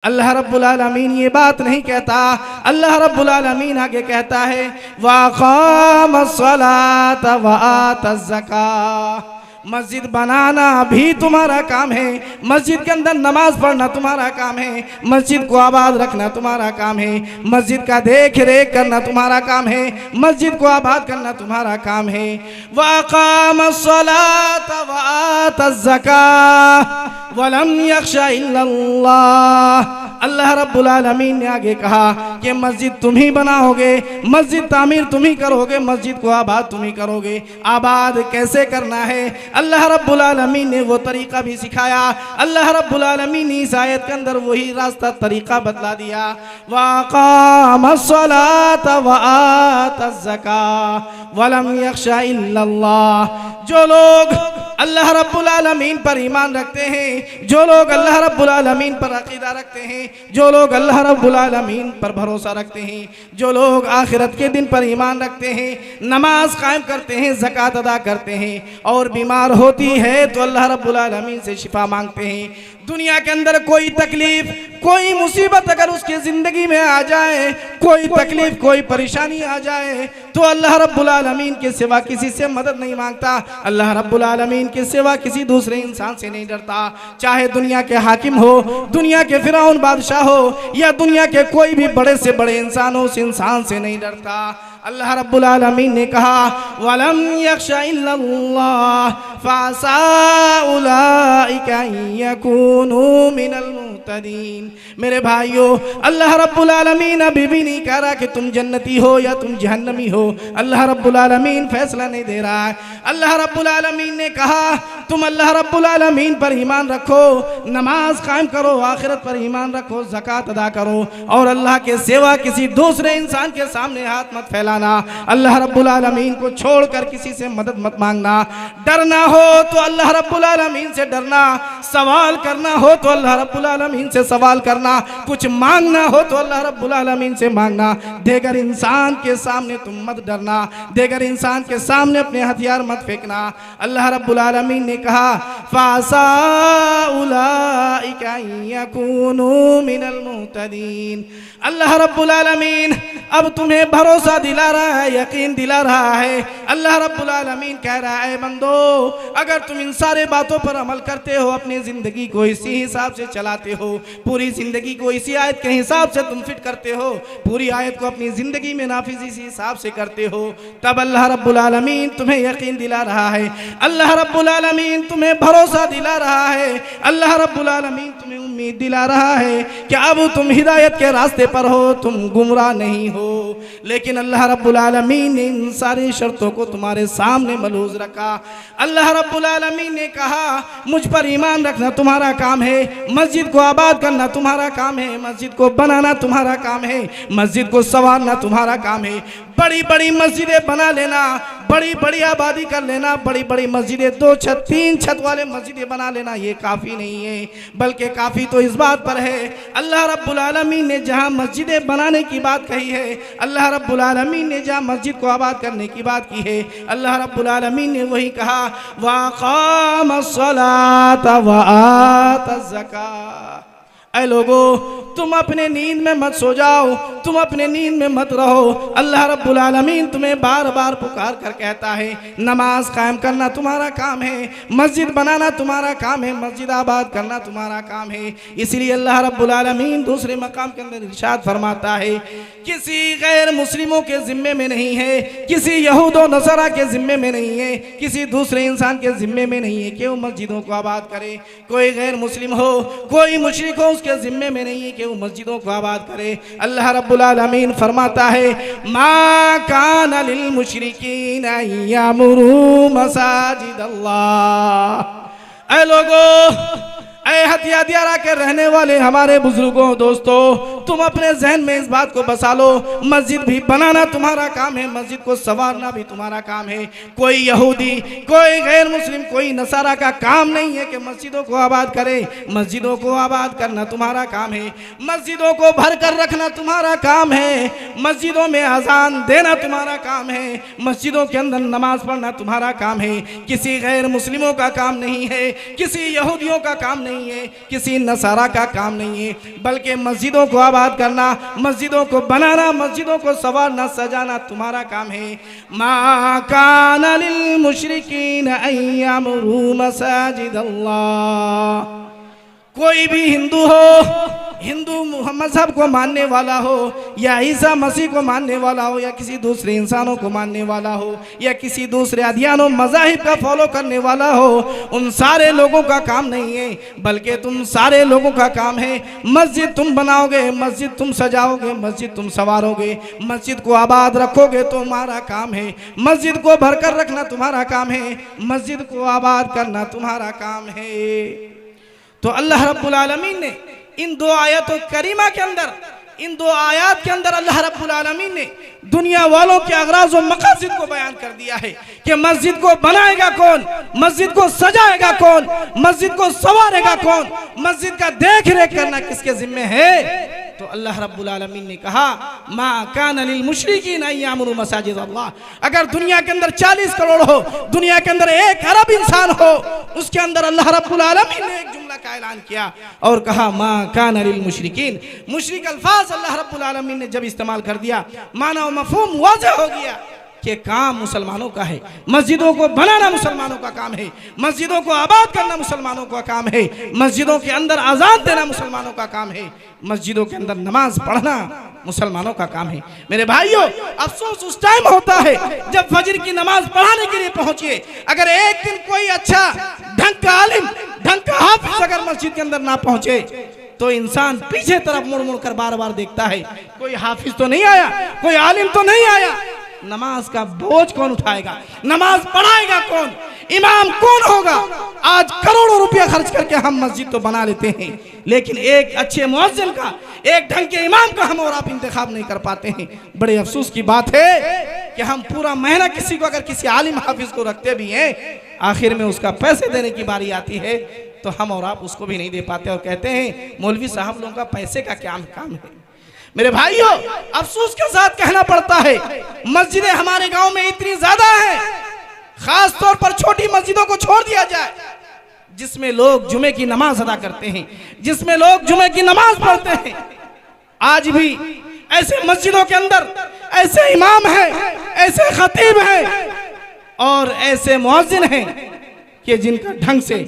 अल्लाह रब्बुल आलमीन ये बात नहीं कहता। अल्लाह रब्बुल आलमीन आगे कहता है वक़ामस्सलात व आतज़्ज़कात। मस्जिद बनाना भी तुम्हारा काम है, मस्जिद के अंदर नमाज पढ़ना तुम्हारा काम है, मस्जिद को आबाद रखना तुम्हारा काम है, मस्जिद का देख रेख करना तुम्हारा काम है, मस्जिद को आबाद करना तुम्हारा काम है। वक़ामस्सलात व आतज़्ज़कात वलम यख्शा इल्लल्लाह। अल्लाह रब्बुल आलमीन ने आगे कहा कि मस्जिद तुम ही बनाओगे, मस्जिद तामीर तुम ही करोगे, मस्जिद को आबाद तुम ही करोगे। आबाद कैसे करना है अल्लाह रब्बुल आलमीन ने वो तरीका भी सिखाया। अल्लाह रब्बुल आलमीन ने इस आयत के अंदर वही रास्ता तरीका बतला दिया। वक़ामस्सलात व आतज़्ज़कात वलम यख्शा इल्लल्लाह। जो लोग अल्लाह रब्बुल आलमीन पर ईमान रखते हैं, जो लोग अल्लाह रब्बुल आलमीन पर अकीदा रखते हैं, जो लोग अल्लाह रब्बुल आलमीन पर भरोसा रखते हैं, जो लोग आखिरत के दिन पर ईमान रखते हैं, नमाज कायम करते हैं, ज़कात अदा करते हैं और बीमार होती है तो अल्लाह रब्बुल आलमीन से शिफा मांगते हैं। दुनिया के अंदर कोई तकलीफ, कोई मुसीबत अगर उसकी ज़िंदगी में आ जाए, कोई तकलीफ, कोई परेशानी आ जाए तो अल्लाह रब्बुल आलमीन के सिवा किसी से मदद नहीं मांगता। अल्लाह रब्बुल आलमीन के सिवा किसी दूसरे इंसान से नहीं डरता। चाहे दुनिया के हाकिम हो, दुनिया के फिरौन बादशाह हो या दुनिया के कोई भी बड़े से बड़े इंसान हो, उस इंसान से नहीं डरता। अल्लाह रब्बुल आलमीन ने कहा वलम यख्शा इल्लल्लाह फअसा उलाइका यकूनू मिनल मुहतदीन। मेरे भाइयों, अल्लाह रब्बुल आलमीन अभी भी नहीं कह रहा कि तुम जन्नती हो या तुम जहन्नमी हो। अल्लाह रब्बुल आलमीन फैसला नहीं दे रहा है। अल्लाह रब्बुल आलमीन ने कहा तुम अल्लाह रब्बुल आलमीन पर ईमान रखो, नमाज कायम करो, आखिरत पर ईमान रखो, ज़कात अदा करो और अल्लाह के सिवा किसी दूसरे इंसान के सामने हाथ मत फैलाना। अल्लाह रब्बुल आलमीन को छोड़कर किसी से मदद मत मांगना। डरना हो तो अल्लाह रब्बुल आलमीन से डरना, सवाल करना हो तो अल्लाह रब्बुल आलमीन से सवाल करना, कुछ मांगना हो तो अल्लाह रब्बुल आलमीन से मांगना। देगर इंसान के सामने तुम मत डरना, देगर इंसान के सामने अपने हथियार मत फेंकना। अल्लाह रब्बुल आलमीन ने कहा फासा उलाइका यकूनू मिनल मुहतदीन। अल्लाह रब्बुल आलमीन अब तुम्हें भरोसा दिला रहा है, यकीन दिला रहा है। अल्लाह रब्बुल आलमीन कह रहा है बंदो, अगर तुम इन सारे बातों पर अमल करते हो, अपनी ज़िंदगी को इसी हिसाब से चलाते हो, पूरी ज़िंदगी को इसी आयत के हिसाब से तुम फिट करते हो, पूरी आयत को अपनी ज़िंदगी में नाफिज इसी हिसाब से करते हो, तब अल्लाह रब्बुल आलमीन तुम्हें यकीन दिला रहा है। अल्लाह रब्बुल आलमीन तुम्हें भरोसा दिला रहा है। अल्लाह रब्बुल आलमीन तुम्हें उम्मीद दिला रहा है कि अब तुम हिदायत के रास्ते पर हो, तुम गुमराह नहीं हो। लेकिन अल्लाह रब्बुल आलमीन ने इन सारी शर्तों को तुम्हारे सामने मलूज़ रखा। अल्लाह रब्बुल आलमीन ने कहा मुझ पर ईमान रखना तुम्हारा काम है, मस्जिद को आबाद करना तुम्हारा काम है, मस्जिद को बनाना तुम्हारा काम है, मस्जिद को संवारना तुम्हारा काम है। बड़ी बड़ी मस्जिदें बना लेना, बड़ी बड़ी आबादी कर लेना, बड़ी बड़ी मस्जिदें 2 छत 3 छत वाले मस्जिदें बना लेना, ये काफ़ी नहीं है। बल्कि काफ़ी तो इस बात पर है, अल्लाह रब्बुल आलमीन ने जहाँ मस्जिदें बनाने की बात कही है, अल्लाह रब्बुल आलमीन ने जहाँ मस्जिद को आबाद करने की बात की है, अल्लाह रब्बुल आलमीन ने वही कहा वक़ामस्सलात व आतज़्ज़कात। ऐ लोगो, तुम अपने नींद में मत सो जाओ, तुम अपने नींद में मत रहो। अल्लाह रब्बुल आलमीन तुम्हें बार बार पुकार कर कहता है नमाज कायम करना तुम्हारा काम है, मस्जिद बनाना तुम्हारा काम है, मस्जिद आबाद करना तुम्हारा काम है। इसलिए अल्लाह रब्बुल आलमीन दूसरे मकाम के अंदर इरशाद फरमाता है किसी गैर मुस्लिमों के जिम्मे में नहीं है, किसी यहूद व नसरा के जिम्मे में नहीं है, किसी दूसरे इंसान के जिम्मे में नहीं है कि वो मस्जिदों को आबाद करे। कोई गैर मुस्लिम हो, कोई मुशरिक हो, उसके जिम्मे में नहीं है कि वो मस्जिदों को आबाद करे। अल्लाह रब्बुल आलमीन फरमाता है मा कान लिल मुशरिकीन यअमुरू मसाजिद अल्लाह। ऐ लोगो, ऐ हथिया दियारा के रहने वाले हमारे बुजुर्गों, दोस्तों, तुम अपने जहन में इस बात को बसा लो, मस्जिद भी बनाना तुम्हारा काम है, मस्जिद को संवारना भी तुम्हारा काम है। कोई यहूदी, कोई गैर मुस्लिम, कोई नसारा का काम नहीं है कि मस्जिदों को आबाद करे। मस्जिदों को आबाद करना तुम्हारा काम है, मस्जिदों को भर कर रखना तुम्हारा काम है, मस्जिदों में अजान देना तुम्हारा काम है, मस्जिदों के अंदर नमाज पढ़ना तुम्हारा काम है। किसी गैर मुस्लिमों का काम नहीं है, किसी यहूदियों का काम नहीं है, किसी नसारा का काम नहीं है, बल्कि मस्जिदों को आबाद करना, मस्जिदों को बनाना, मस्जिदों को संवारना, सजाना तुम्हारा काम है। मा काना लिल मुशरिकीन अन यअमुरू मसाजिद अल्लाह। कोई भी हिंदू हो, हिंदू मजहब को मानने वाला हो, या ईसा मसीह को मानने वाला हो, या किसी दूसरे इंसानों को मानने वाला हो, या किसी दूसरे अदियानों मज़ाहिब का फॉलो करने वाला हो, उन सारे लोगों का काम नहीं है, बल्कि तुम सारे लोगों का काम है। मस्जिद तुम बनाओगे, मस्जिद तुम सजाओगे, मस्जिद तुम संवारोगे, मस्जिद को आबाद रखोगे तो तुम्हारा काम है, मस्जिद को भरकर रखना तुम्हारा काम है, मस्जिद को आबाद करना तुम्हारा काम है। तो अल्लाह रब्बुल आलमीन ने इन दो आयतों करीमा के अंदर, इन दो आयात के अंदर अल्लाह रब्बुल आलमीन ने दुनिया वालों के अगराज और मकासद को बयान कर दिया है कि मस्जिद को बनाएगा कौन, मस्जिद को सजाएगा कौन, मस्जिद को संवारेगा कौन, मस्जिद का देख रेख करना किसके जिम्मे है। तो अल्लाह रब्बुल आलमीन ने कहा मा काना लिल मुशरिकीन अन यअमुरू मसाजिद अल्लाह। अगर दुनिया के अंदर 40 करोड़ हो, दुनिया के अंदर 1 अरब इंसान हो, उसके अंदर अल्लाह रब्बुल आलमीन ने एक जुमला का ऐलान किया और कहा मा काना लिल मुशरिकीन। मुशरिक अल्फाज अल्लाह रब्बुल आलमीन ने जब इस्तेमाल कर दिया, माना और मफहूम वाज़ेह हो गया कि काम मुसलमानों का है, मस्जिदों को बनाना मुसलमानों का काम है, मस्जिदों को आबाद करना मुसलमानों का काम है, मस्जिदों के अंदर आज़ान देना मुसलमानों का काम है, मस्जिदों के अंदर नमाज पढ़ना मुसलमानों का काम है। मेरे भाइयों, अफसोस उस टाइम होता है जब फजर की नमाज पढ़ाने के लिए पहुंचिए, अगर एक दिन कोई अच्छा ढंग का आलिम, ढंग का हाफिज अगर मस्जिद के अंदर ना पहुंचे तो इंसान पीछे तरफ मुड़ मुड़ कर बार बार देखता है, कोई हाफिज तो नहीं आया, कोई आलिम तो नहीं आया। नमाज का बोझ कौन उठाएगा, नमाज पढ़ाएगा कौन, इमाम कौन होगा। आज करोड़ों रुपया खर्च करके हम मस्जिद तो बना लेते हैं, लेकिन एक अच्छे मुअज्जिन का, एक ढंग के इमाम का हम और आप इंतखाब नहीं कर पाते हैं। बड़े अफसोस की बात है कि हम पूरा महीना किसी को, अगर किसी आलिम हाफिज को रखते भी हैं, आखिर में उसका पैसे देने की बारी आती है तो हम और आप उसको भी नहीं दे पाते और कहते हैं मौलवी साहब लोगों का पैसे का क्या काम है। मेरे भाइयों, अफसोस के साथ कहना पड़ता है, मस्जिदें हमारे गांव में इतनी ज्यादा हैं, खास तौर पर छोटी मस्जिदों को छोड़ दिया जाए जिसमें लोग जुमे की नमाज अदा करते हैं, जिसमें लोग जुमे की नमाज पढ़ते हैं। आज भी ऐसे मस्जिदों के अंदर ऐसे इमाम हैं, ऐसे खतीब हैं और ऐसे मुअज्जिन हैं कि जिनका ढंग से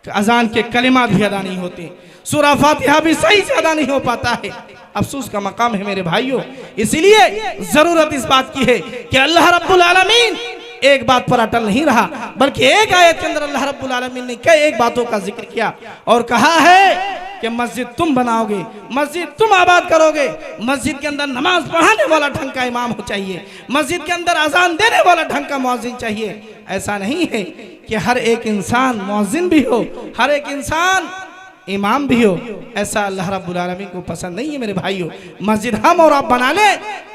अजान के कलिमात भी अदा नहीं होते, सूरा फातिहा भी सही से अदा नहीं हो पाता है। अफसोस का मकाम है मेरे भाइयों। इसलिए जरूरत इस बात की है कि अल्लाह रब्बुल आलमीन एक बात पर अटल नहीं रहा, बल्कि एक आयत के अंदर अल्लाह रब्बुल आलमीन ने कई एक बातों का जिक्र किया और कहा है कि मस्जिद तुम बनाओगे, मस्जिद तुम आबाद करोगे, मस्जिद के अंदर नमाज पढ़ाने वाला ढंग का इमाम हो चाहिए, मस्जिद के अंदर अजान देने वाला ढंग का मुअज्जिन चाहिए। ऐसा नहीं है कि हर एक इंसान मुअज्जिन भी हो, हर एक इंसान इमाम भी हो, ऐसा अल्लाह रब्बुल आलमीन को पसंद नहीं है। मेरे भाइयों, मस्जिद हम और आप बना ले,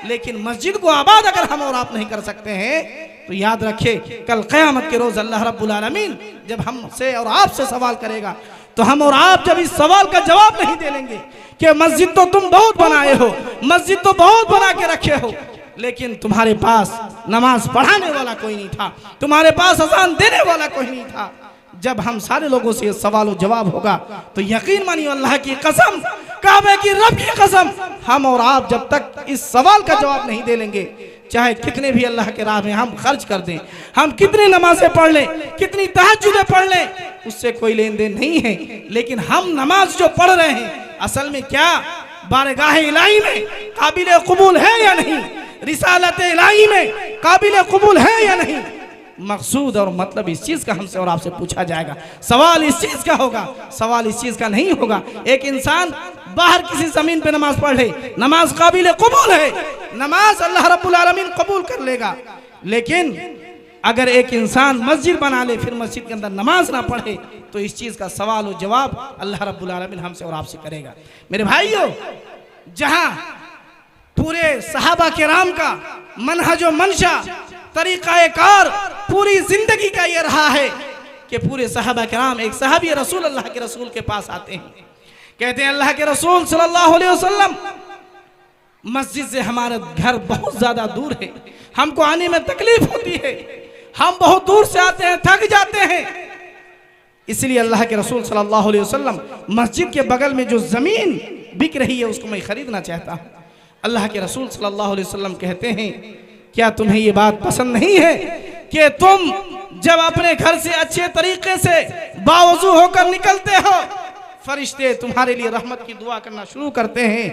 लेकिन मस्जिद को आबाद अगर हम और आप नहीं कर सकते हैं तो याद रखे कल क़यामत के रोज अल्लाह रब्बुल आलमीन जब हमसे और आपसे सवाल करेगा तो हम और आप जब इस सवाल का जवाब नहीं दे लेंगे कि मस्जिद तो तुम बहुत बनाए हो, मस्जिद तो बहुत बना के रखे हो, लेकिन तुम्हारे पास नमाज पढ़ाने वाला कोई नहीं था, तुम्हारे पास अजान देने वाला कोई नहीं था। जब हम सारे लोगों से सवाल और जवाब होगा तो यकीन मानिए अल्लाह की कसम, काबे की रब की कसम, हम और आप जब तक इस सवाल का जवाब नहीं दे लेंगे, चाहे कितने भी अल्लाह के राह में हम खर्च कर दें, हम कितनी नमाजें पढ़ लें, कितनी तहज्जुदें पढ़ लें, उससे कोई लेन देन नहीं है। लेकिन हम नमाज जो पढ़ रहे हैं असल में क्या बारगाह इलाही में काबिल कबूल है या नहीं, रिसालत इलाही में काबिल कबूल है या नहीं। मकसूद और मतलब इस चीज का हमसे और आपसे पूछा जाएगा। सवाल इस चीज का होगा, सवाल इस चीज का नहीं होगा एक इंसान बाहर किसी जमीन पे नमाज पढ़ ले, नमाज काबिल कबूल है, नमाज अल्लाह रब्बुल आलमीन कबूल कर लेगा। लेकिन अगर एक इंसान मस्जिद बना ले फिर मस्जिद के अंदर नमाज ना पढ़े तो इस चीज़ का सवाल और जवाब अल्लाह रब्बुल आलमीन हमसे और आपसे करेगा। मेरे भाइयों, जहां पूरे सहाबा किराम का मनहज व मंशा तरीक़ा कार पूरी जिंदगी का ये रहा है कि पूरे सहाबा किराम, एक सहाबी रसूल अल्लाह के रसूल के पास आते हैं, कहते हैं अल्लाह के रसूल सल्लल्लाहु अलैहि वसल्लम, मस्जिद से हमारा घर बहुत ज्यादा दूर है, हमको आने में तकलीफ होती है, हम बहुत दूर से आते हैं, थक जाते हैं, इसलिए अल्लाह के रसूल सल्लल्लाहु अलैहि वसल्लम मस्जिद के बगल में जो जमीन बिक रही है उसको मैं खरीदना चाहता हूँ। अल्लाह के रसूल सल्लल्लाहु अलैहि वसल्लम कहते हैं, क्या तुम्हें ये बात पसंद नहीं है कि तुम जब अपने घर से अच्छे तरीके से बावजू होकर निकलते हो, फरिश्ते तुम्हारे लिए रहमत की दुआ करना शुरू करते हैं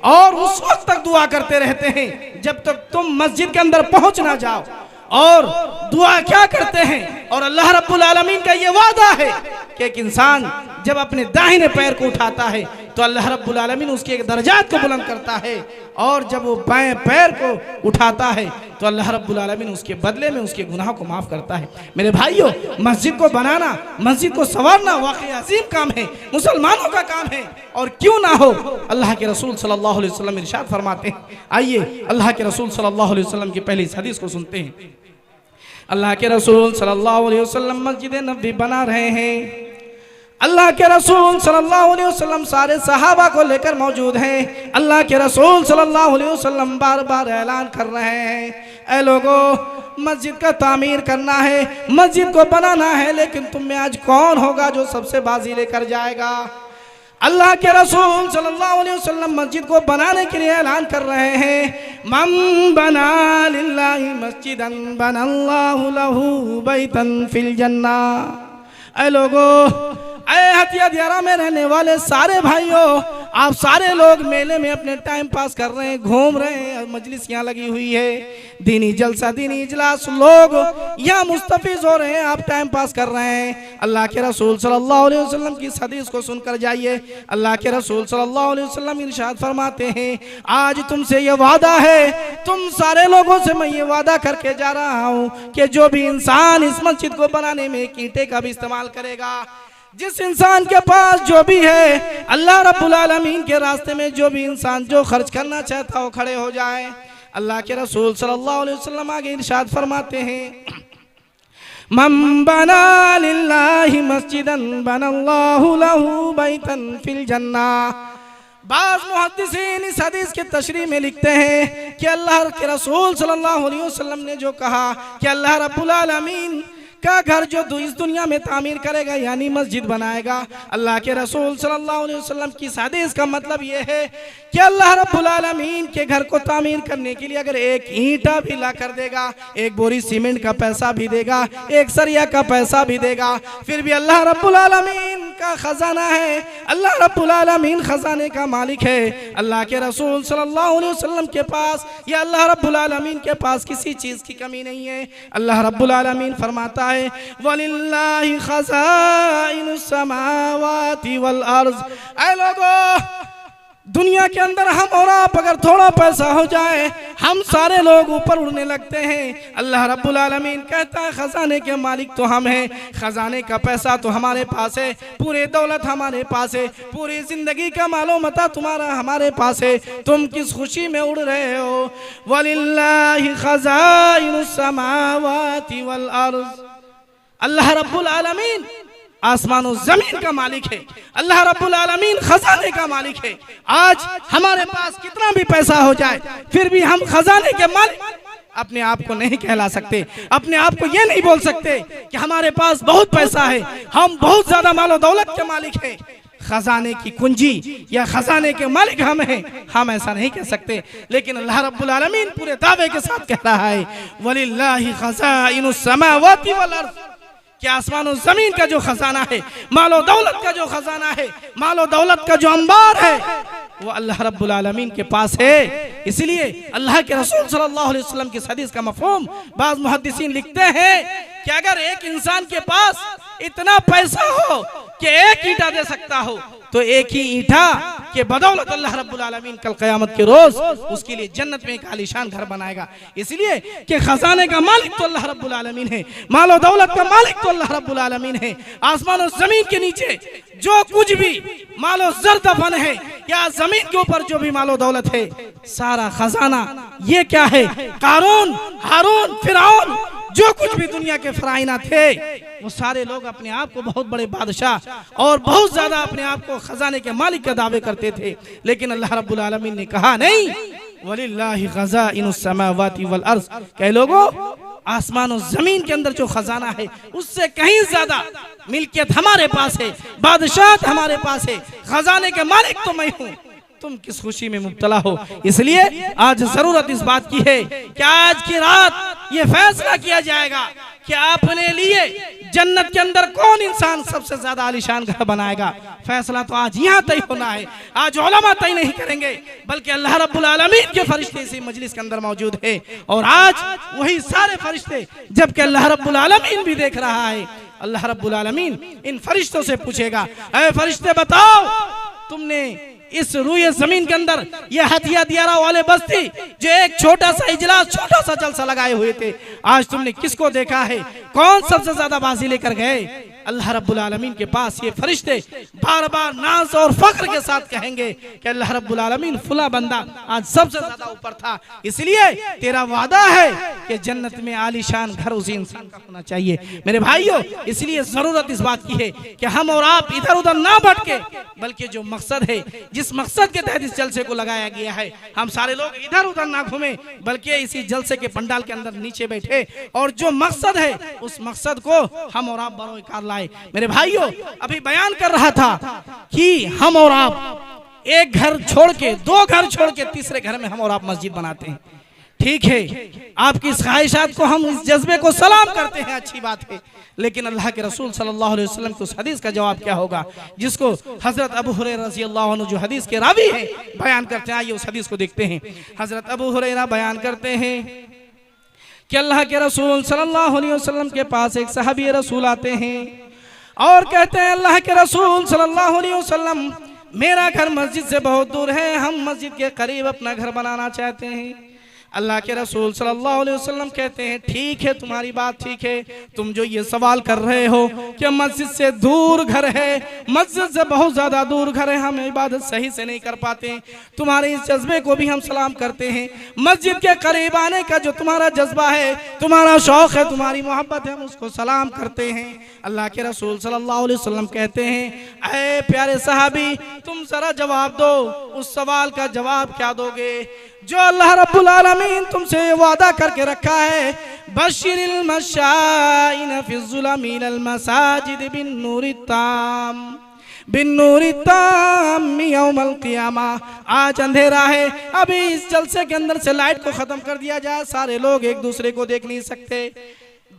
और उस वक्त तक दुआ करते रहते हैं जब तक तुम मस्जिद के अंदर पहुंच ना जाओ। और दुआ क्या करते हैं, और अल्लाह रब्बुल आलमीन का ये वादा है कि एक इंसान जब अपने दाहिने पैर को उठाता है तो अल्लाह रब्बुल आलमीन उसके दर्जात को बुलंद करता है, और जब वो बाएं पैर को उठाता है तो अल्लाह रब्बुल आलमीन उसके बदले में उसके गुनाहों को माफ़ करता है। मेरे भाइयों, मस्जिद को बनाना, मस्जिद को संवारना वाकई अजीम काम है, मुसलमानों का काम है, और क्यों ना हो। अल्लाह के रसूल सल्लल्लाहु अलैहि वसल्लम इरशाद फरमाते हैं, आइए अल्लाह के रसूल सल्लल्लाहु अलैहि वसल्लम की पहली इस हदीस को सुनते हैं। अल्लाह के रसूल सल्लल्लाहु अलैहि वसल्लम मस्जिद नबवी बना रहे हैं। अल्लाह के रसूल सल्लल्लाहु अलैहि वसल्लम सारे सहाबा को लेकर मौजूद हैं। अल्लाह के रसूल सल्लल्लाहु अलैहि वसल्लम बार बार ऐलान कर रहे हैं, ऐ लोगों, मस्जिद का तामीर करना है, मस्जिद को बनाना है, लेकिन तुम में आज कौन होगा जो सबसे बाजी लेकर जाएगा। अल्लाह के रसूल सल्लल्लाहु अलैहि वसल्लम मस्जिद को बनाने के लिए ऐलान कर रहे हैं, मन बना लिल्लाहि मस्जिदन बनल्लाहु लहू बैतन फिल जन्ना। ऐ लोगों, ऐ हथिया दियारा में रहने वाले सारे भाइयों, आप सारे लोग मेले में अपने टाइम पास कर रहे हैं, घूम रहे हैं, मजलिस यहाँ लगी हुई है, दीनी जलसा, दीनी इजलास, लोग यहाँ मुस्तफिज हो रहे हैं, आप टाइम पास कर रहे हैं। अल्लाह के रसूल सल्लल्लाहु अलैहि वसल्लम की इस हदीस को सुनकर जाइए। अल्लाह के रसूल सल्लल्लाहु अलैहि वसल्लम इरशाद फरमाते हैं, आज तुमसे ये वादा है, तुम सारे लोगों से मैं ये वादा करके जा रहा हूँ कि जो भी इंसान इस मस्जिद को बनाने में एक ईंटे का भी इस्तेमाल करेगा, जिस इंसान के पास जो भी है, अल्लाह रब्बुल आलमीन के रास्ते में जो भी इंसान जो खर्च करना चाहता हो खड़े हो जाए। अल्लाह के रसूल सल्लल्लाहु अलैहि वसल्लम आगे इरशाद फरमाते हैं, मन बना लिल्लाहि मस्जिदन बनल्लाहु लहू बैतन फिल जन्ना। बाज़ मुहद्दिसीन इस हदीस के तशरीह में लिखते हैं कि अल्लाह के रसूल सल्लल्लाहु अलैहि वसल्लम ने जो कहा कि अल्लाह रब्बुल आलमीन का घर जो इस दुनिया में तामीर करेगा यानी मस्जिद बनाएगा, अल्लाह के रसूल सल्लल्लाहु अलैहि वसल्लम की हदीस का मतलब ये है कि अल्लाह रब्बुल आलमीन के घर को तामीर करने के लिए अगर एक ईंटा भी ला कर देगा, एक बोरी सीमेंट का पैसा भी देगा, एक सरिया का पैसा भी देगा, फिर भी अल्लाह रब्बुल आलमीन का खजाना है, अल्लाह रब्बुल आलमीन खजाने का मालिक है। अल्लाह के रसूल सल्लल्लाहु अलैहि वसल्लम के पास या अल्लाह रब्बुल आलमीन के पास किसी चीज़ की कमी नहीं है। अल्लाह रब्बुल आलमीन फरमाता है, वलिल्लाहि खज़ाइनुस समावाति वल अर्ज़। ऐ लोगों, दुनिया के अंदर हम और आप अगर थोड़ा पैसा हो जाए, हम सारे लोग ऊपर उड़ने लगते हैं। अल्लाह रब्बुल आलमीन कहता है, खजाने के मालिक तो हम हैं, खजाने का पैसा तो हमारे पास है, पूरी दौलत हमारे पास है, पूरी जिंदगी का मालो मता तुम्हारा हमारे पास है, तुम किस खुशी में उड़ रहे हो। वलिल्लाहि खज़ाइनुस समावाति वल अर्ज़। अल्लाह रब्बुल आलमीन आसमान और जमीन का मालिक है, अल्लाह रब्बुल आलमीन खजाने का मालिक है। आज हमारे पास कितना भी पैसा हो जाए, फिर भी हम खजाने के मालिक अपने आप को नहीं कहला सकते, अपने आप को ये नहीं बोल सकते कि हमारे पास बहुत पैसा है, हम बहुत ज्यादा मालो दौलत के मालिक हैं। खजाने की कुंजी या खजाने के मालिक हम हैं, हम ऐसा नहीं कह सकते। लेकिन अल्लाह रब्बुल आलमीन पूरे दावे के साथ कह रहा है, वलिल्लाहि खज़ाइनुस समावाति वल अर्ज़, कि आसमान और जमीन का जो खजाना है, मालो दौलत का जो खजाना है, मालो दौलत का जो अंबार है, वो अल्लाह रब्बुल आलमीन के पास है। इसलिए अल्लाह के रसूल सल्लल्लाहु अलैहि वसल्लम की हदीस का मफहूम बाज़ मुहद्दिसीन लिखते हैं कि अगर एक इंसान के पास इतना पैसा हो कि एक ईंटा दे सकता हो, तो एक ही ईंटा कि बदौलत अल्लाह रब्बुल आलमीन कल क़यामत के रोज उसके लिए जन्नत में एक आलीशान घर बनाएगा। इसलिए कि खजाने का मालिक तो अल्लाह रब्बुल आलमीन है, मालो दौलत का मालिक तो अल्लाह रब्बुल आलमीन है। आसमान और जमीन के नीचे जो कुछ भी मालो जर दफन है या जमीन के ऊपर जो भी मालो दौलत है, सारा खजाना ये क्या है? कारून, हारून, फिरौन, जो कुछ भी दुनिया के फराइना थे वो सारे लोग अपने आप को बहुत बड़े बादशाह और बहुत ज्यादा अपने आप को खजाने के मालिक का दावे करते थे। लेकिन अल्लाह रब्बुल आलमीन ने कहा नहीं, वलिल्लाहि ख़ज़ाइनुस समावाति वल अर्ज़, कह लोगों आसमान और जमीन के अंदर जो खजाना है उससे कहीं ज्यादा मिल्कियत हमारे पास है, बादशाहत हमारे पास है, खजाने के मालिक तो मैं हूँ, तुम किस खुशी में मुब्तला हो। इसलिए आज जरूरत इस बात की है कि आज की रात ये फैसला किया जाएगा कि अपने लिए जन्नत के अंदर कौन इंसान सबसे ज्यादा आलीशान घर बनाएगा। फैसला तो आज यहाँ तय होना है। आज उलमा तय नहीं करेंगे बल्कि अल्लाह रब्बुल आलमीन के फरिश्ते इसी मजलिस के अंदर मौजूद है और आज वही सारे फरिश्ते, जबकि अल्लाह रब्बुल आलमीन भी देख रहा है, अल्लाह रब्बुल आलमीन इन फरिश्तों से पूछेगा, ऐ फरिश्ते बताओ, तुमने इस रूए जमीन के अंदर ये हथिया दियारा वाले बस्ती जो एक छोटा सा इजलास, छोटा सा जलसा लगाए हुए थे, आज तुमने किसको देखा है? कौन सबसे ज्यादा बाजी लेकर गए? अल्लाह रब्बुल आलमीन के पास ये फरिश्ते बार बार नाज और फख्र के साथ कहेंगे कि अल्लाह रब्बुल आलमीन फुला बंदा आज सबसे ज्यादा ऊपर था, इसलिए तेरा वादा है कि जन्नत में आलीशान घर उसी इंसान का होना चाहिए। मेरे भाइयों, इसलिए जरूरत इस बात की है कि हम और आप इधर उधर ना भटके, बल्कि जो मकसद है, जिस मकसद के तहत इस जलसे को लगाया गया है, हम सारे लोग इधर उधर ना घूमे बल्कि इसी जलसे के पंडाल के अंदर नीचे बैठे और जो मकसद है उस मकसद को हम और आप बरोकार लाए। मेरे भाइयों, अभी बयान कर रहा था कि हम और आप एक घर छोड़ के, दो घर छोड़ के तीसरे घर में हम और आप मस्जिद बनाते हैं। ठीक है, आपकी इस ख्वाहिशात को हम इस जज्बे को सलाम करते हैं, अच्छी बात है, लेकिन अल्लाह के रसूल सल्लल्लाहु अलैहि वसल्लम को उस हदीस का जवाब क्या होगा जिसको हजरत अबू हुरैरा रज़ियल्लाहु अन्हु जो हदीस के रावी हैं बयान करते हैं। आइए उस हदीस को देखते हैं। हजरत अबू हुरैरा बयान करते हैं कि अल्लाह के रसूल सल्लल्लाहु अलैहि वसल्लम के पास एक सहाबी रसूल आते हैं और कहते हैं, अल्लाह के रसूल सल्लल्लाहु अलैहि वसल्लम, मेरा घर मस्जिद से बहुत दूर है, हम मस्जिद के करीब अपना घर बनाना चाहते हैं। अल्लाह के रसूल सल्लल्लाहु अलैहि वसल्लम कहते हैं, ठीक है, तुम्हारी बात ठीक है, तुम जो ये सवाल कर रहे हो कि मस्जिद से दूर घर है, मस्जिद से बहुत ज्यादा दूर घर है, हम इबादत सही से नहीं कर पाते, तुम्हारे इस जज्बे को भी हम सलाम करते हैं। मस्जिद के करीब आने का जो तुम्हारा जज्बा है, तुम्हारा शौक है, तुम्हारी मोहब्बत है, हम उसको सलाम करते हैं। अल्लाह के रसूल सल्लल्लाहु अलैहि वसल्लम कहते हैं, ऐ प्यारे सहाबी, तुम जरा जवाब दो, उस सवाल का जवाब क्या दोगे जो अल्लाह रब्बुल आलमीन तुमसे वादा करके रखा है, बशिरिल मशाइन फिज़्ज़ुलमिल मसाजिद बिन्नूरित्ताम यौमल क़ियामा। आज अंधेरा है, अभी इस जलसे के अंदर से लाइट को खत्म कर दिया जाए, सारे लोग एक दूसरे को देख नहीं सकते।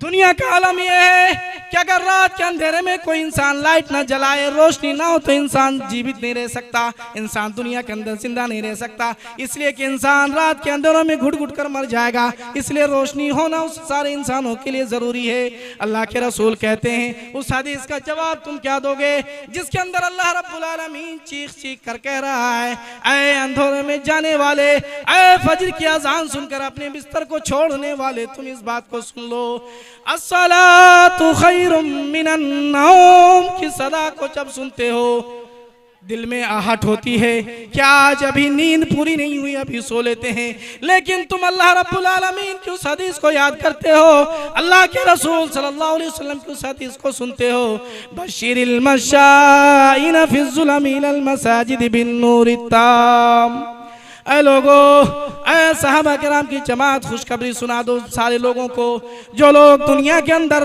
दुनिया का आलम यह है कि अगर रात के अंधेरे में कोई इंसान लाइट ना जलाए, रोशनी ना हो, तो इंसान जीवित नहीं रह सकता, इंसान दुनिया के अंदर जिंदा नहीं रह सकता, इसलिए कि इंसान रात के अंधेरों में घुट घुट कर मर जाएगा, इसलिए रोशनी होना उस सारे इंसानों के लिए जरूरी है। अल्लाह के रसूल कहते हैं, उस हदीस का जवाब तुम क्या दोगे जिसके अंदर अल्लाह रब्बुल आलमीन चीख चीख कर कह रहा है, ऐ अंधेरे में जाने वाले, ऐ फजर की अजान सुनकर अपने बिस्तर को छोड़ने वाले, तुम इस बात को सुन लो, अस्सलातु खैरुम मिनन नौम की सदा को जब सुनते हो दिल में आहट होती है, क्या आज अभी नींद पूरी नहीं हुई, अभी सो लेते हैं, लेकिन तुम अल्लाह रब्बुल आलमीन की उस हदीस को याद करते हो, अल्लाह के रसूल सल्लल्लाहु अलैहि वसल्लम की उस हदीस को सुनते हो, बशिरिल मशाइन फिज़्ज़ुलमिल मसाजिद बिन्नूरित्ताम। ऐ लोगों, ऐ सहाबा किराम की जमात, खुशखबरी सुना दो सारे लोगों को जो लोग दुनिया के अंदर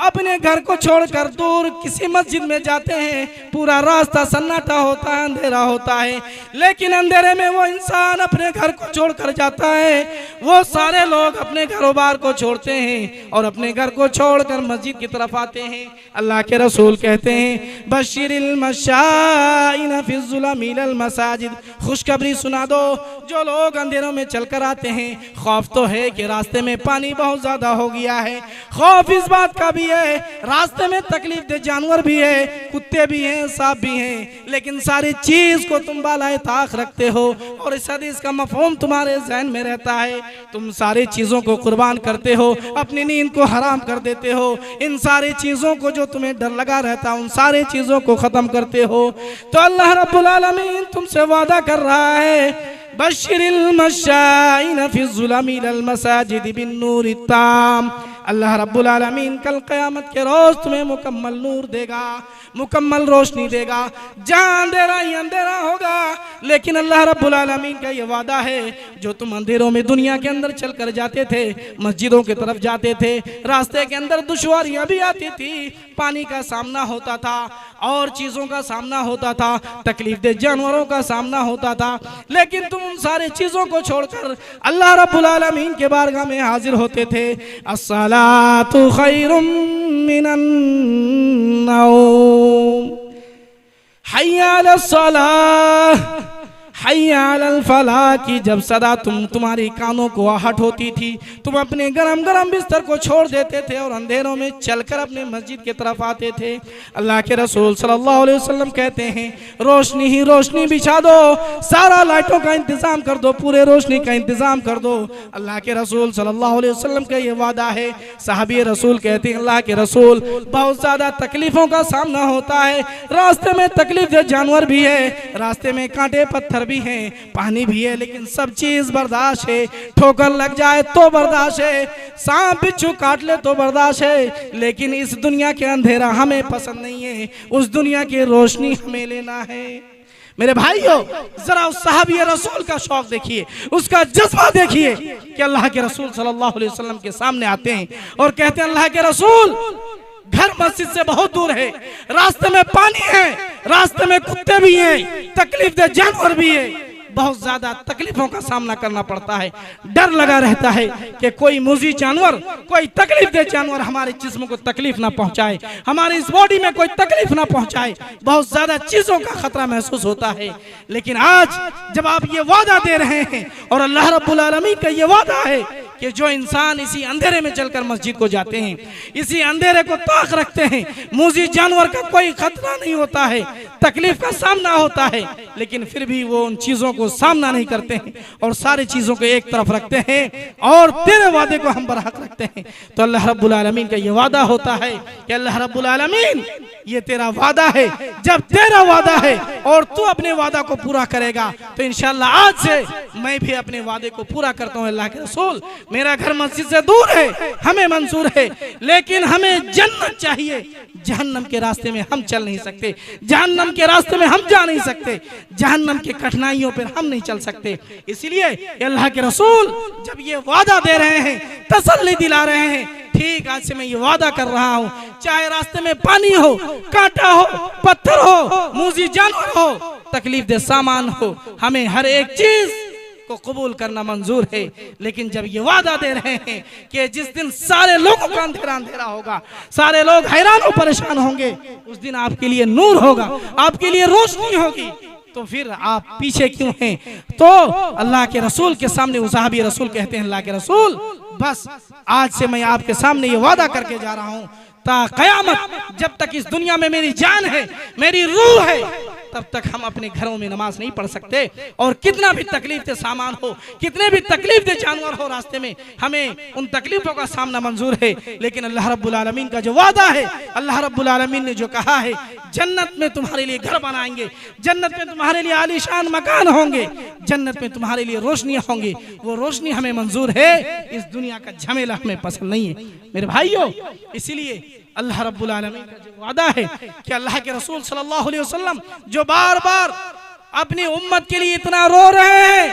अपने घर को छोड़कर दूर किसी मस्जिद में जाते हैं, पूरा रास्ता सन्नाटा होता है, अंधेरा होता है, लेकिन अंधेरे में वो इंसान अपने घर को छोड़कर जाता है, वो सारे लोग अपने कारोबार को छोड़ते हैं और अपने घर को छोड़कर मस्जिद की तरफ आते हैं। अल्लाह के रसूल कहते हैं, बशिरिल मशाइन फिज़्ज़ुलमिल मसाजिद, खुशखबरी सुना दो जो लोग अंधेरों में चलकर आते हैं, खौफ तो है कि रास्ते में पानी बहुत ज्यादा हो गया है, खौफ इस बात का भी है रास्ते में तकलीफ दे जानवर भी है, कुत्ते भी हैं, सांप भी हैं, लेकिन सारी चीज को तुम बालाए ताक रखते हो और इस हदीस का मफहूम तुम्हारे ज़हन में रहता है। तुम सारी चीजों को कुर्बान करते हो, अपनी नींद को हराम कर देते हो, इन सारी चीजों को जो तुम्हें डर लगा रहता है उन सारी चीजों को खत्म करते हो। तो अल्लाह रब्बुल आलमीन तुमसे वादा कर रहा है, बश्शिरिल मशाईन फी ज़ुलमी इलल मसाजिद बिन्नूरि ताम। अल्लाह रब्बुल आलमीन कल क़यामत के रोज तुम्हें मुकम्मल नूर देगा, मुकम्मल रोशनी देगा। जहाँ अंधेरा ही अंधेरा होगा, लेकिन अल्लाह रब्बुल आलमीन का ये वादा है, जो तुम अंधेरों में दुनिया के अंदर चल कर जाते थे, मस्जिदों की तरफ जाते थे, रास्ते के अंदर दुश्वारियां भी आती थी, पानी का सामना होता था और चीज़ों का सामना होता था, तकलीफ दे जानवरों का सामना होता था, लेकिन तुम उन सारे चीज़ों को छोड़कर अल्लाह रब्बुल आलमीन के बारगाह में हाजिर होते थे। अस्सलातु खैरुम मिनन नौम, हय्या अलस सलाह हय्या अलल फलाह की जब सदा तुम्हारी कानों को आहट होती थी, तुम अपने गरम गरम बिस्तर को छोड़ देते थे और अंधेरों में चलकर अपने मस्जिद की तरफ आते थे। अल्लाह के रसूल सल्लल्लाहु अलैहि वसल्लम कहते हैं, रोशनी ही रोशनी बिछा दो, सारा लाइटों का इंतजाम कर दो, पूरे रोशनी का इंतजाम कर दो। अल्लाह के रसूल सल्लल्लाहु अलैहि वसल्लम का ये वादा है। सहाबी रसूल कहते हैं, अल्लाह के रसूल बहुत ज्यादा तकलीफों का सामना होता है, रास्ते में तकलीफ दे जानवर भी है, रास्ते में कांटे पत्थर भी हैं, पानी भी है, लेकिन सब चीज बर्दाश्त है। ठोकर लग जाए तो बर्दाश्त है, सांप बिच्छू काट ले तो बर्दाश्त है, लेकिन इस दुनिया के अंधेरा हमें पसंद नहीं है, उस दुनिया की रोशनी हमें लेना है। मेरे भाइयों, जरा उस सहाबी रसूल का शौक देखिए, उसका जज्बा देखिए कि अल्लाह के रसूल सल्लल्लाहु अलैहि वसल्लम के सामने आते हैं और कहते हैं, अल्लाह के रसूल घर मस्जिद से बहुत दूर है, रास्ते में पानी है, रास्ते में कुत्ते भी हैं, तकलीफ दे जानवर भी है, बहुत ज्यादा तकलीफों का सामना करना पड़ता है। डर लगा रहता है कि कोई मुजी जानवर, कोई तकलीफ दे जानवर हमारे जिस्म को तकलीफ ना पहुंचाए, हमारी इस बॉडी में कोई तकलीफ ना पहुंचाए, बहुत ज्यादा चीजों का खतरा महसूस होता है। लेकिन आज जब आप ये वादा दे रहे हैं और अल्लाह रब्बुल आलमीन का ये वादा है कि जो इंसान इसी अंधेरे में चलकर मस्जिद को जाते हैं, इसी अंधेरे को ताक रखते हैं, मुजी जानवर का कोई खतरा नहीं होता है, तकलीफ का सामना होता है, लेकिन फिर भी वो उन चीजों को सामना नहीं करते हैं और सारी चीजों को एक तरफ रखते हैं और तेरे वादे को हम बरहक रखते हैं। तो अल्लाह रब्बुल आलमीन का ये वादा होता है कि अल्लाह रब्बुल आलमीन ये तेरा वादा है, जब तेरा वादा है और तू अपने वादा को पूरा करेगा तो इंशाअल्लाह आज से मैं भी अपने वादे को पूरा करता हूँ। अल्लाह के रसूल, मेरा घर मस्जिद से दूर है, हमें मंजूर है, लेकिन हमें जन्नत चाहिए, जहन्नम के रास्ते में हम चल नहीं सकते, जहन्नम के रास्ते में हम जा नहीं सकते, जहन्नम की कठिनाइयों पर हम नहीं चल सकते। इसलिए अल्लाह के रसूल जब ये वादा दे रहे हैं, तसल्ली दिला रहे हैं, ठीक आज से मैं ये वादा कर रहा हूँ, चाहे रास्ते में पानी हो, कांटा हो, पत्थर हो, मूजी जानवर हो, तकलीफ दे सामान हो, हमें हर एक चीज को कबूल करना मंजूर है। लेकिन जब ये वादा दे रहे हैं कि जिस दिन सारे लोगों का अंधेरा अंधेरा होगा, सारे लोग हैरान और परेशान होंगे, उस दिन आपके लिए नूर होगा, आपके लिए रोशनी होगी, तो फिर आप पीछे क्यों हैं? तो अल्लाह के रसूल के सामने वो सहाबी रसूल कहते हैं, अल्लाह के रसूल बस आज से मैं आपके सामने ये वादा करके जा रहा हूँ, ता क़यामत जब तक इस दुनिया में मेरी जान है, मेरी रूह है, तब तक हम अपने घरों में नमाज नहीं पढ़ सकते। और कितना भी तकलीफ दे सामान हो, कितने भी तकलीफ दे जानवर हो रास्ते में, हमें उन तकलीफों का सामना मंजूर है। लेकिन अल्लाह रब्बुल आलमीन का जो वादा है, अल्लाह रब्बुल आलमीन ने जो कहा है, जन्नत में तुम्हारे लिए घर बनाएंगे, जन्नत में तुम्हारे लिए आलीशान मकान होंगे, जन्नत में तुम्हारे लिए रोशनियां होंगी, वो रोशनी हमें मंजूर है, इस दुनिया का झमेला हमें पसंद नहीं है। मेरे भाइयों, इसीलिए अल्लाह रब्बुल आलमीन का जो वादा है कि अल्लाह के रसूल सल्लल्लाहु अलैहि वसल्लम जो बार बार अपनी उम्मत के लिए इतना रो रहे हैं,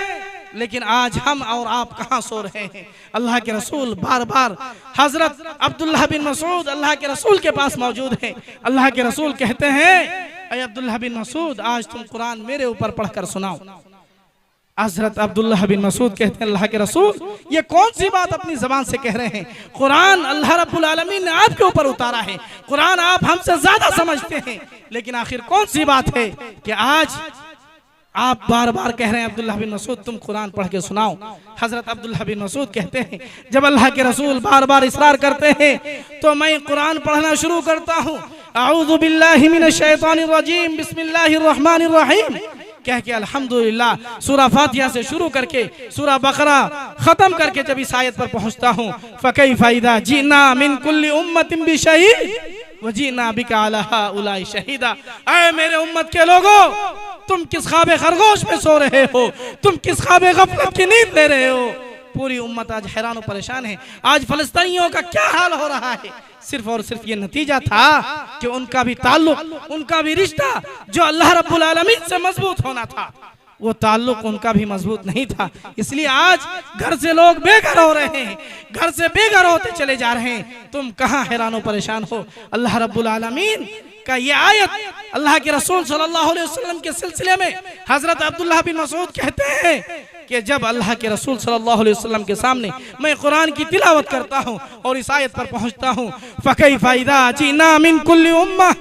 लेकिन आज हम और आप कहाँ सो रहे हैं? अल्लाह के रसूल बार बार हजरत अब्दुल्लाह बिन मसूद अल्लाह के रसूल के पास मौजूद हैं। अल्लाह के रसूल कहते हैं, अय अब्दुल्लाह बिन मसूद, आज तुम कुरान मेरे ऊपर पढ़कर सुनाओ। हजरत अब्दुल्लाह बिन मसूद कहते हैं, अल्लाह के रसूल ये कौन सी बात अपनी जबान से कह रहे हैं? कुरान अल्लाह रब्बुल आलमीन ने आपके ऊपर उतारा है, कुरान आप हमसे ज्यादा समझते हैं, लेकिन आखिर कौन सी बात है कि आज आप बार बार कह रहे हैं अब्दुल्लाह बिन मसूद तुम कुरान पढ़ के सुनाओ। हजरत अब्दुल्लाह बिन मसूद कहते हैं जब अल्लाह के रसूल बार बार इसरार करते हैं तो मैं कुरान पढ़ना शुरू करता हूँ। अऊज़ु बिल्लाहि मिनश शैतानिर रजीम बिस्मिल्लाहिर रहमानिर रहीम कह के अल्हम्दुलिल्लाह सूरा फातिहा से शुरू करके सूरा बकरा खत्म करके जब इस आयत पर पहुंचता हूँ फकैफ़ इज़ा जीना मिन कुल्ली उम्मतिन बिशहीद वजीना बिका अला हाउलाई शहीदा। ऐ मेरे उम्मत के लोगों, तुम किस ख्वाबे खरगोश में सो रहे हो, तुम किस ख्वाबे गफलत की नींद ले रहे हो। पूरी उम्मत आज हैरान और परेशान है। आज फलस्तीनियों का क्या हाल हो रहा है, सिर्फ और सिर्फ ये नतीजा था कि उनका भी ताल्लुक, उनका भी रिश्ता जो अल्लाह रब्बुल आलमीन से मजबूत होना था, वो ताल्लुक उनका भी मजबूत नहीं था। इसलिए आज घर से लोग बेघर हो रहे हैं, घर से बेघर होते चले जा रहे हैं। तुम कहाँ हैरान और परेशान हो। अल्लाह रब्बुल आलमीन का ये आयत अल्लाह के रसूल सल्लल्लाहु अलैहि वसल्लम के सिलसिले में हजरत अब्दुल्लाह बिन मसूद कहते हैं कि जब अल्लाह के रसूल सल्लल्लाहु अलैहि वसल्लम के सामने मैं कुरान की तिलावत करता हूँ और इस आयत पर पहुँचता हूँ फकैफ़ इज़ा जीना मिन कुल्ली उम्मह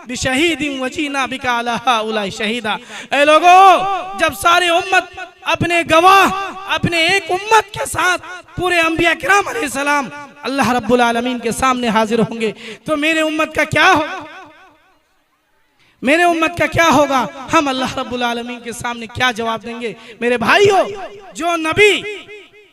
बिशहीदिन वजीना बिका अला हाउलाई शहीदा। ऐ लोगों, जब सारे उम्मत अपने गवाह अपने एक उम्मत के साथ पूरे अंबिया किराम अलैहिस्सलाम अल्लाह रब्बुल आलमीन के सामने हाजिर होंगे तो मेरे उम्मत का क्या होगा, मेरे उम्मत का क्या होगा। हम अल्लाह रब्बुल आलमीन के सामने क्या जवाब देंगे। मेरे भाइयों, जो नबी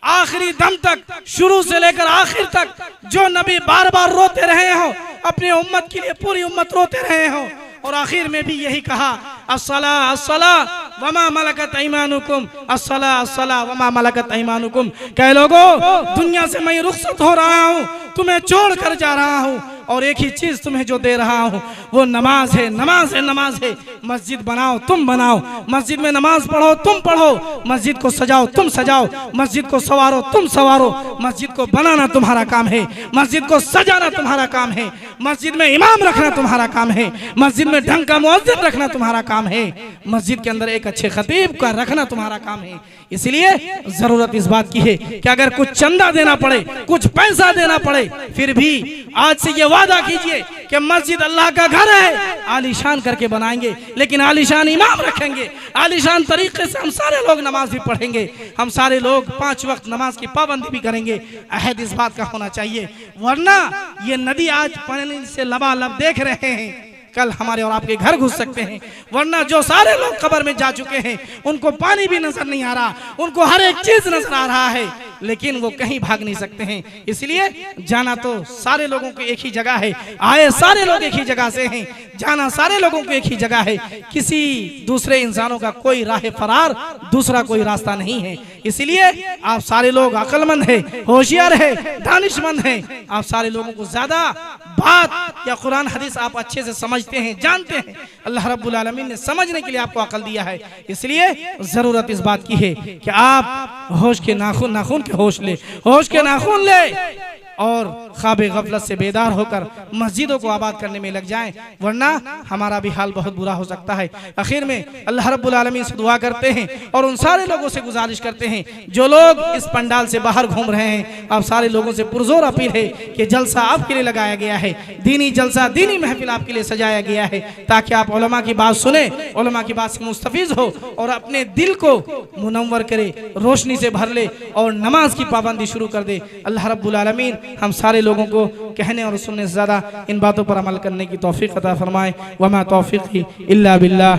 आखिरी दम तक शुरू से लेकर आखिर तक जो नबी बार बार रोते रहे हो, अपने उम्मत के लिए पूरी उम्मत रोते रहे हो और आखिर में भी यही कहा अस्सला अस्सला वमा मलकत ऐमानुकुम, अस्सला अस्सला वमा मलकत ऐमानुकुम। कह लोगो, दुनिया से मैं रुखसत हो रहा हूँ, तुम्हें छोड़ कर जा रहा हूँ और एक ही चीज तुम्हें जो दे रहा हूँ वो नमाज है, नमाज है, नमाज है। मस्जिद बनाओ तुम बनाओ, मस्जिद में नमाज पढ़ो तुम पढ़ो, मस्जिद को सजाओ तुम सजाओ, मस्जिद को संवारो तुम संवारो। मस्जिद को बनाना तुम्हारा काम है, मस्जिद को सजाना तुम्हारा काम है, मस्जिद में इमाम रखना तुम्हारा काम है, मस्जिद में ढंग का मुअज्जिन रखना तुम्हारा काम है, मस्जिद के अंदर एक अच्छे खतीब का रखना तुम्हारा काम है। इसलिए जरूरत इस बात की है कि अगर कुछ चंदा देना पड़े, कुछ पैसा देना पड़े, फिर भी आज से ये वादा कीजिए कि मस्जिद अल्लाह का घर है, आलीशान करके बनाएंगे, लेकिन आलीशान इमाम रखेंगे, आलीशान तरीके से हम सारे लोग नमाज भी पढ़ेंगे, हम सारे लोग 5 वक्त नमाज की पाबंदी भी करेंगे। अहद इस बात का होना चाहिए, वरना ये नदी आज पानी से लबालब देख रहे हैं, कल हमारे और आपके घर घुस सकते हैं। वरना जो सारे लोग कब्र में जा चुके हैं उनको पानी भी नजर नहीं आ रहा, उनको हर एक चीज नजर आ रहा है, लेकिन वो कहीं भाग नहीं सकते हैं। इसलिए जाना तो सारे लोगों को एक ही जगह है, आए सारे लोग एक ही जगह से हैं, जाना सारे लोगों को एक ही जगह है। किसी दूसरे इंसानों का कोई राह फरार, दूसरा कोई रास्ता नहीं है। इसलिए आप सारे लोग अक्लमंद है, होशियार है, दानिशमंद है। आप सारे लोगों को ज्यादा बात या कुरान हदीस आप अच्छे से समझते हैं, जानते हैं। अल्लाह रब्बुल आलमीन ने समझने के लिए आपको अकल दिया है। इसलिए जरूरत इस बात की है कि आप होश के नाखून, नाखून के होश ले, होश के नाखून ले और ख्वाबे गफलत से बेदार होकर मस्जिदों को आबाद करने में लग जाएं, वरना हमारा भी हाल बहुत बुरा हो सकता है। आखिर में अल्लाह रब्बुल आलमीन से दुआ करते हैं और उन सारे लोगों से गुजारिश करते हैं जो लोग इस पंडाल से बाहर घूम रहे हैं, आप सारे लोगों से पुरजोर अपील है कि जलसा आपके लिए लगाया गया है, दीनी जलसा, दीनी महफिल आपके लिए सजाया गया है, ताकि आप उलमा की बात सुने, उलमा की बात से मुस्तफीज हो और अपने दिल को मुनव्वर करे, रोशनी से भर ले और नमाज की पाबंदी शुरू कर दे। अल्लाह रब्बुल आलमीन हम सारे लोगों को कहने और सुनने से ज्यादा इन बातों पर अमल करने की तौफीक अता फरमाए। वमा तौफीकी इल्ला बिल्लाह।